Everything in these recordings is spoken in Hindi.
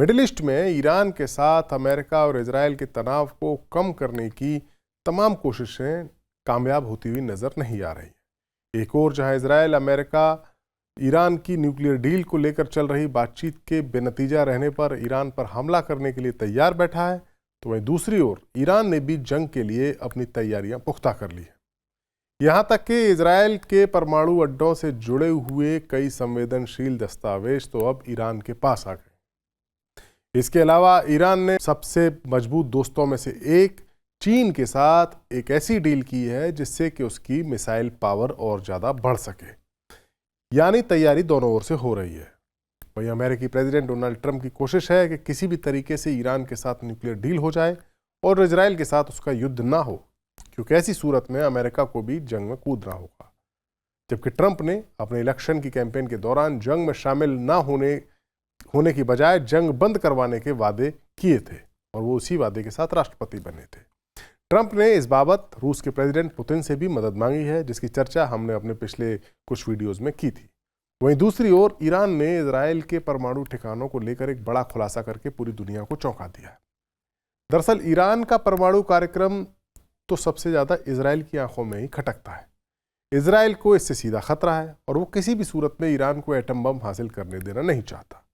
मिडिल ईस्ट में ईरान के साथ अमेरिका और इजराइल के तनाव को कम करने की तमाम कोशिशें कामयाब होती हुई नजर नहीं आ रही। एक और जहां इजराइल अमेरिका ईरान की न्यूक्लियर डील को लेकर चल रही बातचीत के बेनतीजा रहने पर ईरान पर हमला करने के लिए तैयार बैठा है, तो वहीं दूसरी ओर ईरान ने भी जंग के लिए अपनी तैयारियां पुख्ता कर ली है। यहां तक कि इजराइल के परमाणु अड्डों से जुड़े हुए कई संवेदनशील दस्तावेज तो अब ईरान के पास आ गए। इसके अलावा ईरान ने सबसे मजबूत दोस्तों में से एक चीन के साथ एक ऐसी डील की है जिससे कि उसकी मिसाइल पावर और ज़्यादा बढ़ सके, यानी तैयारी दोनों ओर से हो रही है। वहीं अमेरिकी प्रेसिडेंट डोनाल्ड ट्रंप की कोशिश है कि किसी भी तरीके से ईरान के साथ न्यूक्लियर डील हो जाए और इजराइल के साथ उसका युद्ध ना हो, क्योंकि ऐसी सूरत में अमेरिका को भी जंग में कूदना होगा। जबकि ट्रंप ने अपने इलेक्शन की कैंपेन के दौरान जंग में शामिल ना होने की बजाय जंग बंद करवाने के वादे किए थे और वो उसी वादे के साथ राष्ट्रपति बने थे। ट्रंप ने इस बाबत रूस के प्रेसिडेंट पुतिन से भी मदद मांगी है, जिसकी चर्चा हमने अपने पिछले कुछ वीडियोस में की थी। वहीं दूसरी ओर ईरान ने इजराइल के परमाणु ठिकानों को लेकर एक बड़ा खुलासा करके पूरी दुनिया को चौंका दिया है। दरअसल ईरान का परमाणु कार्यक्रम तो सबसे ज्यादा इजराइल की आंखों में ही खटकता है। इजराइल को इससे सीधा खतरा है और वो किसी भी सूरत में ईरान को एटम बम हासिल करने देना नहीं चाहता।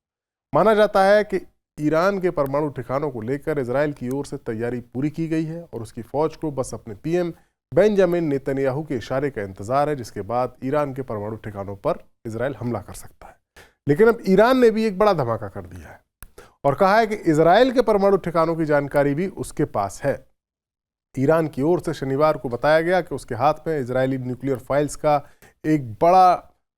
माना जाता है कि ईरान के परमाणु ठिकानों को लेकर इजराइल की ओर से तैयारी पूरी की गई है और उसकी फौज को बस अपने पीएम बेंजामिन नेतन्याहू के इशारे का इंतजार है, जिसके बाद ईरान के परमाणु ठिकानों पर इजराइल हमला कर सकता है। लेकिन अब ईरान ने भी एक बड़ा धमाका कर दिया है और कहा है कि इजराइल के परमाणु ठिकानों की जानकारी भी उसके पास है। ईरान की ओर से शनिवार को बताया गया कि उसके हाथ में इजरायली न्यूक्लियर फाइल्स का एक बड़ा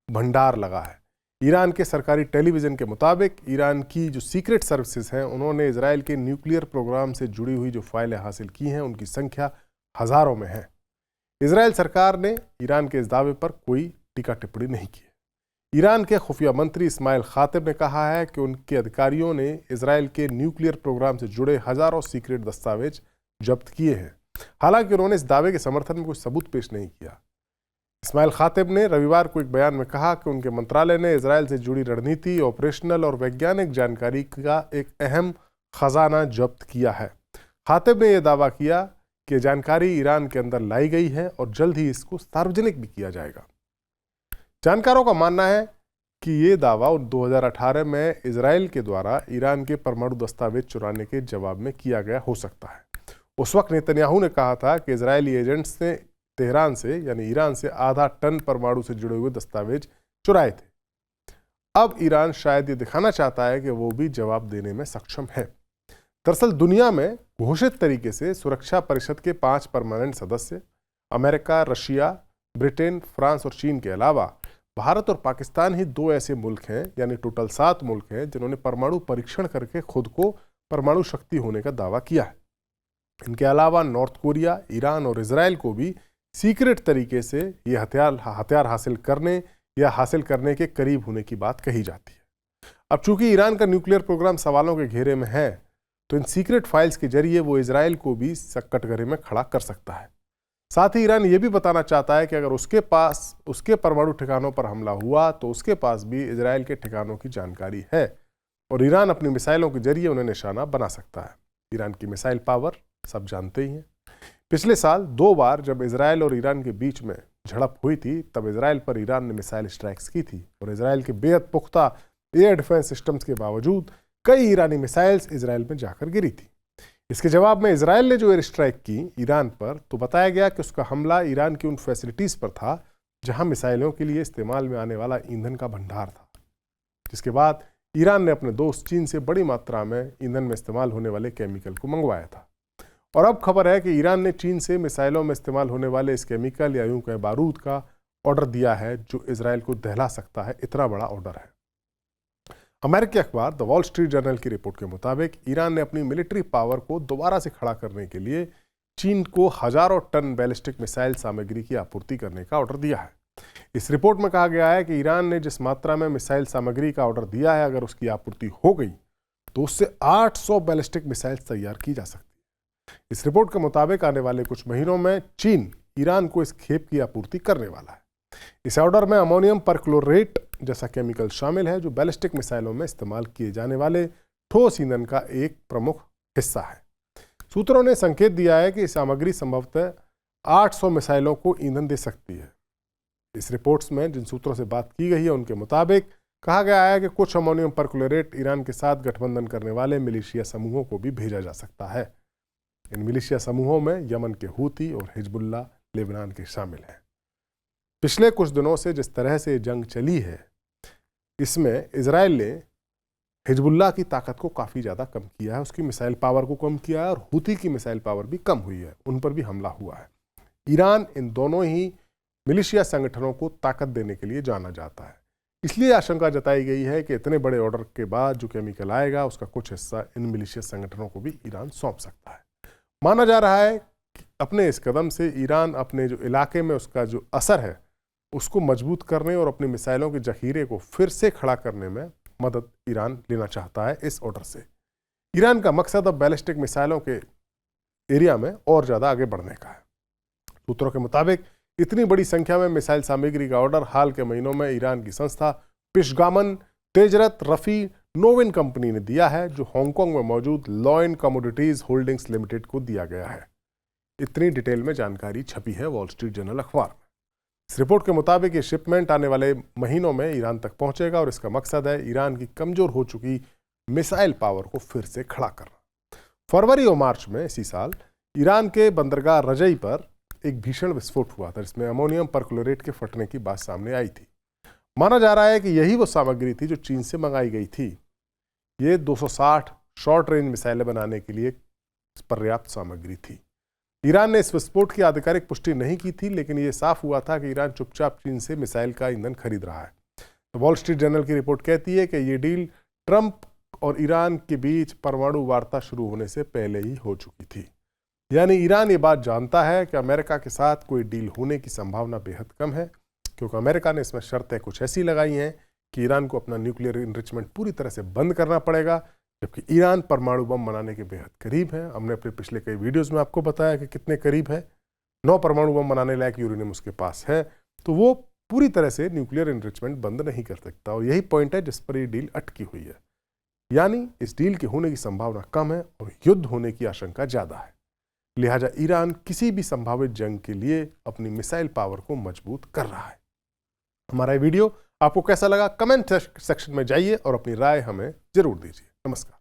भंडार लगा है। ईरान के सरकारी टेलीविजन के मुताबिक ईरान की जो सीक्रेट सर्विसेज हैं, उन्होंने इजराइल के न्यूक्लियर प्रोग्राम से जुड़ी हुई जो फाइलें हासिल की हैं, उनकी संख्या हजारों में है। इजराइल सरकार ने ईरान के इस दावे पर कोई टीका टिप्पणी नहीं की है। ईरान के खुफिया मंत्री इस्माइल खातिब ने कहा है कि उनके अधिकारियों ने इजराइल के न्यूक्लियर प्रोग्राम से जुड़े हजारों सीक्रेट दस्तावेज जब्त किए हैं। हालांकि उन्होंने इस दावे के समर्थन में कोई सबूत पेश नहीं किया। इस्माइल खातिब ने रविवार को एक बयान में कहा कि उनके मंत्रालय ने इजराइल से जुड़ी रणनीति, ऑपरेशनल और वैज्ञानिक जानकारी का एक अहम खजाना जब्त किया है। खातिब ने यह दावा किया कि जानकारी ईरान के अंदर लाई गई है और जल्द ही इसको सार्वजनिक भी किया जाएगा। जानकारों का मानना है कि ये दावा 2018 में इजराइल के द्वारा ईरान के परमाणु दस्तावेज चुराने के जवाब में किया गया हो सकता है। उस वक्त नेतन्याहू ने कहा था कि इजरायली एजेंट्स ने तेहरान से यानी ईरान से आधा टन परमाणु से जुड़े हुए दस्तावेज चुराए थे। अब ईरान शायद ये दिखाना चाहता है कि वो भी जवाब देने में सक्षम है। दरअसल दुनिया में घोषित तरीके से सुरक्षा परिषद के 5 परमानेंट सदस्य अमेरिका, रशिया, ब्रिटेन, फ्रांस और चीन के अलावा भारत और पाकिस्तान ही 2 ऐसे मुल्क हैं, यानी टोटल 7 मुल्क हैं, जिन्होंने परमाणु परीक्षण करके खुद को परमाणु शक्ति होने का दावा किया है। इनके अलावा नॉर्थ कोरिया, ईरान और इजराइल को भी सीक्रेट तरीके से ये हथियार हासिल करने या हासिल करने के करीब होने की बात कही जाती है। अब चूंकि ईरान का न्यूक्लियर प्रोग्राम सवालों के घेरे में है, तो इन सीक्रेट फाइल्स के जरिए वो इजराइल को भी कटघरे में खड़ा कर सकता है। साथ ही ईरान ये भी बताना चाहता है कि अगर उसके परमाणु ठिकानों पर हमला हुआ तो उसके पास भी इजराइल के ठिकानों की जानकारी है और ईरान अपनी मिसाइलों के जरिए उन्हें निशाना बना सकता है। ईरान की मिसाइल पावर सब जानते ही हैं। पिछले साल 2 बार जब इजराइल और ईरान के बीच में झड़प हुई थी, तब इजराइल पर ईरान ने मिसाइल स्ट्राइक्स की थी और इजराइल के बेहद पुख्ता एयर डिफेंस सिस्टम्स के बावजूद कई ईरानी मिसाइल्स इजराइल में जाकर गिरी थी। इसके जवाब में इजराइल ने जो एयर स्ट्राइक की ईरान पर, तो बताया गया कि उसका हमला ईरान की उन फैसिलिटीज पर था जहां मिसाइलों के लिए इस्तेमाल में आने वाला ईंधन का भंडार था। जिसके बाद ईरान ने अपने दोस्त चीन से बड़ी मात्रा में ईंधन में इस्तेमाल होने वाले केमिकल को मंगवाया था। और अब खबर है कि ईरान ने चीन से मिसाइलों में इस्तेमाल होने वाले इस केमिकल या यूं कहें बारूद का ऑर्डर दिया है, जो इजराइल को दहला सकता है। इतना बड़ा ऑर्डर है। अमेरिकी अखबार द वॉल स्ट्रीट जर्नल की रिपोर्ट के मुताबिक ईरान ने अपनी मिलिट्री पावर को दोबारा से खड़ा करने के लिए चीन को हजारों टन बैलिस्टिक मिसाइल सामग्री की आपूर्ति करने का ऑर्डर दिया है। इस रिपोर्ट में कहा गया है कि ईरान ने जिस मात्रा में मिसाइल सामग्री का ऑर्डर दिया है, अगर उसकी आपूर्ति हो गई तो उससे 800 बैलिस्टिक मिसाइल तैयार की जा सकती है। इस रिपोर्ट के मुताबिक आने वाले कुछ महीनों में चीन ईरान को इस खेप की आपूर्ति करने वाला है। इस ऑर्डर में अमोनियम परक्लोरेट जैसा केमिकल शामिल है, जो बैलिस्टिक मिसाइलों में इस्तेमाल किए जाने वाले ठोस ईंधन का एक प्रमुख हिस्सा है। सूत्रों ने संकेत दिया है कि सामग्री संभवतः 800 मिसाइलों को ईंधन दे सकती है। इस रिपोर्ट्स में जिन सूत्रों से बात की गई है उनके मुताबिक कहा गया है कि कुछ अमोनियम परक्लोरेट ईरान के साथ गठबंधन करने वाले मिलिशिया समूहों को भी भेजा जा सकता है। इन मिलिशिया समूहों में यमन के हूती और हिजबुल्लाह लेबनान के शामिल हैं। पिछले कुछ दिनों से जिस तरह से जंग चली है, इसमें इजराइल ने हिजबुल्लाह की ताकत को काफ़ी ज़्यादा कम किया है, उसकी मिसाइल पावर को कम किया है और हूती की मिसाइल पावर भी कम हुई है, उन पर भी हमला हुआ है। ईरान इन दोनों ही मिलिशिया संगठनों को ताकत देने के लिए जाना जाता है। इसलिए आशंका जताई गई है कि इतने बड़े ऑर्डर के बाद जो केमिकल आएगा उसका कुछ हिस्सा इन मिलिशिया संगठनों को भी ईरान सौंप सकता है। माना जा रहा है कि अपने इस कदम से ईरान अपने जो इलाके में उसका जो असर है उसको मजबूत करने और अपनी मिसाइलों के जखीरे को फिर से खड़ा करने में मदद ईरान लेना चाहता है। इस ऑर्डर से ईरान का मकसद अब बैलिस्टिक मिसाइलों के एरिया में और ज़्यादा आगे बढ़ने का है। सूत्रों के मुताबिक इतनी बड़ी संख्या में मिसाइल सामग्री का ऑर्डर हाल के महीनों में ईरान की संस्था पिशगामन तेजरत रफी नोविन कंपनी ने दिया है, जो हांगकांग में मौजूद लॉयन कमोडिटीज होल्डिंग्स लिमिटेड को दिया गया है। इतनी डिटेल में जानकारी छपी है वॉल स्ट्रीट जर्नल अखबार में। इस रिपोर्ट के मुताबिक ये शिपमेंट आने वाले महीनों में ईरान तक पहुंचेगा और इसका मकसद है ईरान की कमजोर हो चुकी मिसाइल पावर को फिर से खड़ा करना। फरवरी और मार्च में इसी साल ईरान के बंदरगाह रजई पर एक भीषण विस्फोट हुआ था, जिसमें अमोनियम परक्लोरेट के फटने की बात सामने आई थी। माना जा रहा है कि यही वो सामग्री थी जो चीन से मंगाई गई थी। ये 260 शॉर्ट रेंज मिसाइलें बनाने के लिए पर्याप्त सामग्री थी। ईरान ने इस विस्फोट की आधिकारिक पुष्टि नहीं की थी, लेकिन ये साफ हुआ था कि ईरान चुपचाप चीन से मिसाइल का ईंधन खरीद रहा है। तो वॉल स्ट्रीट जर्नल की रिपोर्ट कहती है कि ये डील ट्रंप और ईरान के बीच परमाणु वार्ता शुरू होने से पहले ही हो चुकी थी। यानी ईरान ये बात जानता है कि अमेरिका के साथ कोई डील होने की संभावना बेहद कम है, क्योंकि अमेरिका ने इसमें शर्तें कुछ ऐसी लगाई हैं कि ईरान को अपना न्यूक्लियर इनरिचमेंट पूरी तरह से बंद करना पड़ेगा, जबकि ईरान परमाणु बम बनाने के बेहद करीब है। हमने अपने पिछले कई वीडियोस में आपको बताया कि कितने करीब है। 9 परमाणु बम बनाने लायक यूरेनियम उसके पास है, तो वो पूरी तरह से न्यूक्लियर इनरिचमेंट बंद नहीं कर सकता। और यही पॉइंट है जिस पर ये डील अटकी हुई है। यानी इस डील के होने की संभावना कम है और युद्ध होने की आशंका ज़्यादा है। लिहाजा ईरान किसी भी संभावित जंग के लिए अपनी मिसाइल पावर को मजबूत कर रहा है। हमारा ये वीडियो आपको कैसा लगा? कमेंट सेक्शन में जाइए और अपनी राय हमें जरूर दीजिए। नमस्कार।